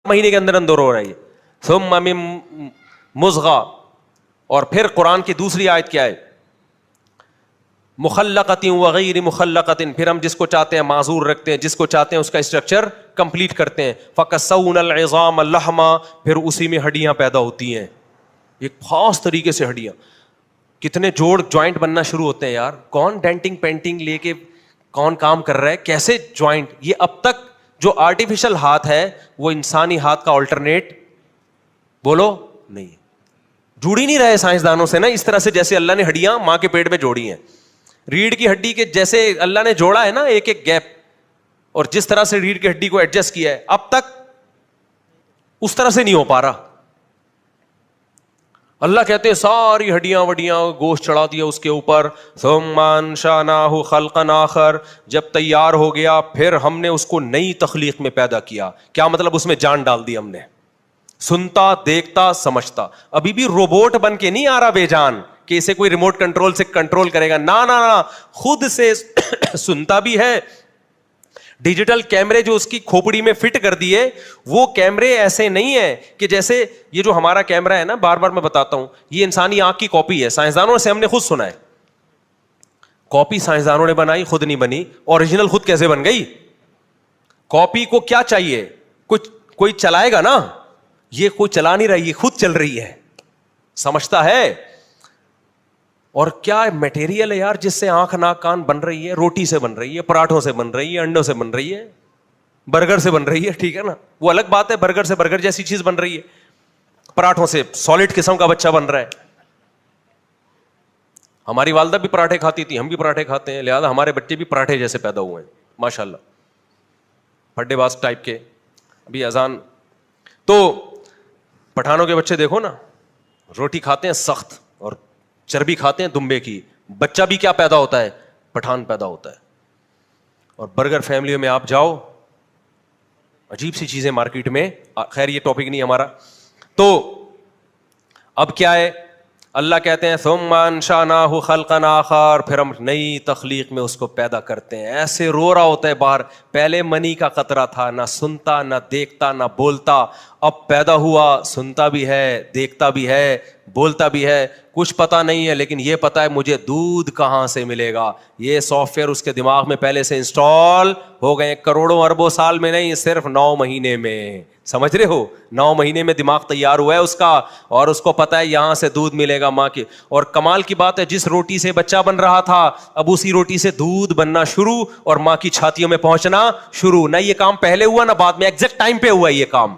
مہینے کے اندر اندر ہو رہا ہے. ثم من مضغہ. اور پھر قرآن کی دوسری آیت کیا ہے؟ مخلقۃ وغیر مخلقۃ. پھر ہم جس کو چاہتے ہیں معذور رکھتے ہیں, جس کو چاہتے ہیں اس کا اسٹرکچر کمپلیٹ کرتے ہیں. فکسونا العظام لحما. پھر اسی میں ہڈیاں پیدا ہوتی ہیں, ایک خاص طریقے سے ہڈیاں. کتنے جوڑ جوائنٹ بننا شروع ہوتے ہیں یار. کون ڈینٹنگ پینٹنگ لے کے کون کام کر رہا ہے, کیسے جوائنٹ. یہ اب تک جو آرٹیفیشل ہاتھ ہے وہ انسانی ہاتھ کا آلٹرنیٹ بولو نہیں, جڑ ہی نہیں رہے سائنسدانوں سے نا اس طرح سے جیسے اللہ نے ہڈیاں ماں کے پیٹ میں جوڑی ہیں. ریڑھ کی ہڈی کے جیسے اللہ نے جوڑا ہے نا ایک ایک گیپ, اور جس طرح سے ریڑھ کی ہڈی کو ایڈجسٹ کیا ہے اب تک اس طرح سے نہیں ہو پا رہا. اللہ کہتے ہیں ساری ہڈیاں وڈیاں گوشت چڑھا دیا اس کے اوپر. ثم انشأناہ خلقا آخر. جب تیار ہو گیا پھر ہم نے اس کو نئی تخلیق میں پیدا کیا. کیا مطلب؟ اس میں جان ڈال دی ہم نے. سنتا, دیکھتا, سمجھتا. ابھی بھی روبوٹ بن کے نہیں آ رہا بے جان کہ اسے کوئی ریموٹ کنٹرول سے کنٹرول کرے گا. نا, خود سے سنتا بھی ہے. ڈیجیٹل کیمرے جو اس کی کھوپڑی میں فٹ کر دیے, وہ کیمرے ایسے نہیں ہیں کہ جیسے یہ جو ہمارا کیمرہ ہے نا, بار بار میں بتاتا ہوں, یہ انسانی آنکھ کی کاپی ہے. سائنسدانوں سے ہم نے خود سنا ہے, کاپی سائنسدانوں نے بنائی, خود نہیں بنی. اوریجنل خود کیسے بن گئی؟ کاپی کو کیا چاہیے؟ کوئی چلائے گا نا. یہ کوئی چلا نہیں رہی, یہ خود چل رہی ہے, سمجھتا ہے. اور کیا میٹیریل ہے یار جس سے آنکھ ناک کان بن رہی ہے. روٹی سے بن رہی ہے, پراٹھوں سے بن رہی ہے, انڈوں سے بن رہی ہے, برگر سے بن رہی ہے, ٹھیک ہے نا, وہ الگ بات ہے. برگر سے برگر جیسی چیز بن رہی ہے, پراٹھوں سے سالڈ قسم کا بچہ بن رہا ہے. ہماری والدہ بھی پراٹھے کھاتی تھی, ہم بھی پراٹھے کھاتے ہیں, لہٰذا ہمارے بچے بھی پراٹھے جیسے پیدا ہوئے ہیں ماشاء اللہ, پھڈے باز ٹائپ کے. ابھی اذان تو پٹھانوں کے بچے دیکھو نا, روٹی کھاتے ہیں سخت اور چربی کھاتے ہیں دمبے کی. بچہ بھی کیا پیدا ہوتا ہے؟ پٹھان پیدا ہوتا ہے. اور برگر فیملیوں میں آپ جاؤ, عجیب سی چیزیں مارکیٹ میں. خیر یہ ٹاپک نہیں ہمارا. تو اب کیا ہے؟ اللہ کہتے ہیں ثم انشأناہ خلقا آخر. پھر ہم نئی تخلیق میں اس کو پیدا کرتے ہیں. ایسے رو رہا ہوتا ہے باہر, پہلے منی کا قطرہ تھا, نہ سنتا نہ دیکھتا نہ بولتا, اب پیدا ہوا, سنتا بھی ہے, دیکھتا بھی ہے, بولتا بھی ہے. کچھ پتا نہیں ہے لیکن یہ پتا ہے مجھے دودھ کہاں سے ملے گا. یہ سافٹ ویئر اس کے دماغ میں پہلے سے انسٹال ہو گئے, کروڑوں اربوں سال میں نہیں, صرف 9 مہینے میں. سمجھ رہے ہو؟ 9 مہینے میں دماغ تیار ہوا ہے اس کا, اور اس کو پتا ہے یہاں سے دودھ ملے گا ماں کی. اور کمال کی بات ہے, جس روٹی سے بچہ بن رہا تھا اب اسی روٹی سے دودھ بننا شروع اور ماں کی چھاتیوں میں پہنچنا شروع. نہ یہ کام پہلے ہوا نہ بعد میں, ایگزیکٹ ٹائم پہ ہوا یہ کام.